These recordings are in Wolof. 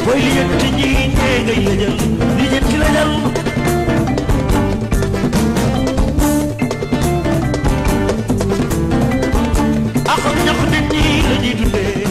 booy lijjanti jigéen ñee ngay lëjal lijjanti lëjal ak ñax nit ñi la ñuy dundee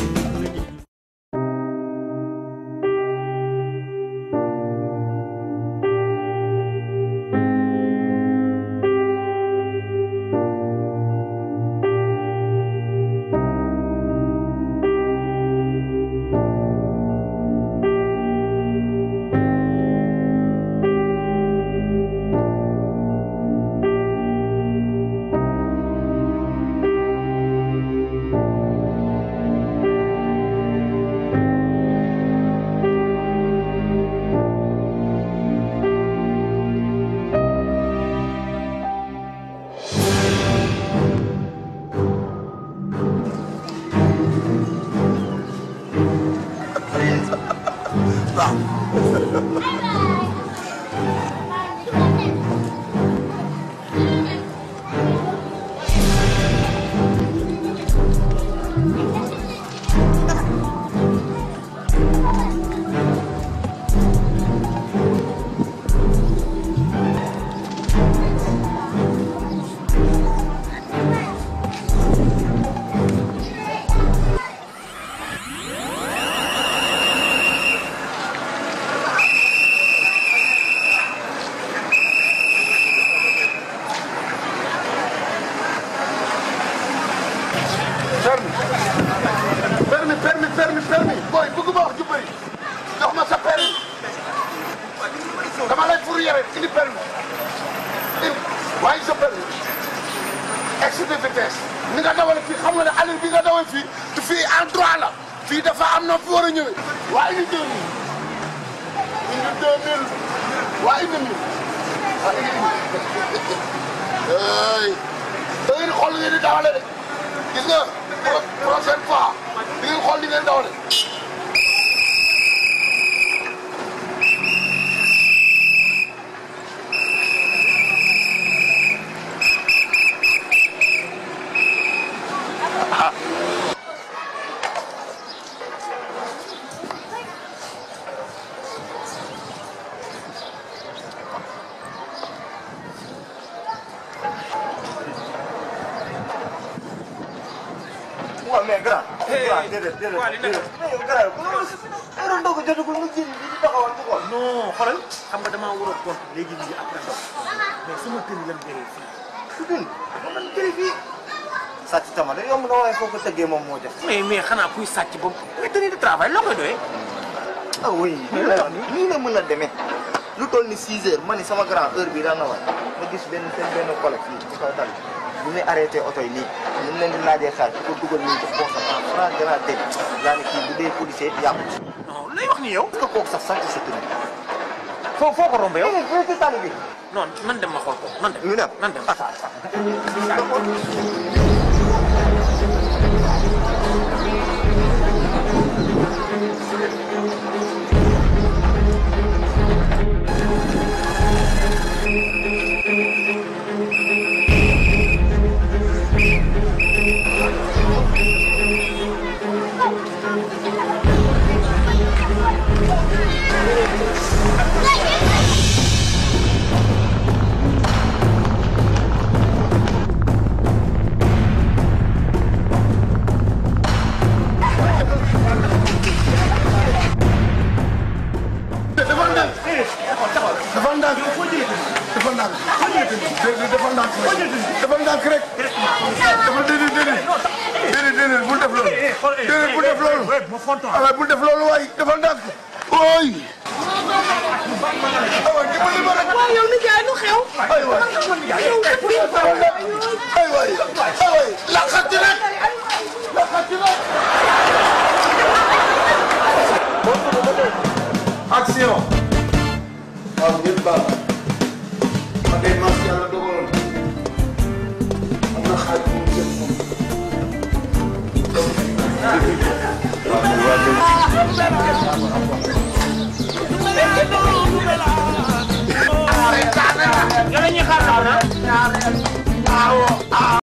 permis booy bëgguma wax ju bëri jox ma sa permis dama lay fourrière indi permis waaye sa permis excès de vitesse ni nga dawale fii xam nga ne allure bi nga dawal fii du fii en droit la fii dafa am na fi war a ñëwee waaye indi 2000 waaye indi 1000 waaye indi 1000 da ngeen xool ngeen di dawale de gis nga prochaine fois di ngeen xool li ngeen dawale mais grand. déedéet grand heure ndogu jotagul nga jël li taxawal bu ko. non xoolal xam nga damaa war a gont léegi ñu ngi après ndox mais sama kër yi lan jëlee fii. su dul moom lan jëlee fii. sàcc tamit da yomb na waaye foo ko tëggee moom moo jafe. mais xanaa kuy sàcc boobu nga tenue de travail loo koy doyee. ah oui nii la mën a demee lu toll ni 6 heures ma ni sama grand heure bi daan na waay ma gis benn collègue fii ci kaw tali bu muy arrêté oto yi nii ñu leen di laajee xaalis ko dugal nii def ko sax en franc gannaaw dégg yaa ne kii bu dee policier yàqu. non lay wax ni yow. est-ce que kooku sax sant sa tur bi. foo ko rombé yow. ci tali bi. non nan dem ma xool ko nan dem. ñu dem nan dem. dafa ndànk rek dafa déedéet bul def loolu déedéet bul def loolu waaye bul def loolu waay dafa ndànk ooy aywa dimbali ma rek waaw yow nijaay lu xew aywa aywa laqati rek action waaw ngeen baal ma day mas yàlla dogaloon am na xaaj bu mu jël moom yow la ñuy xaar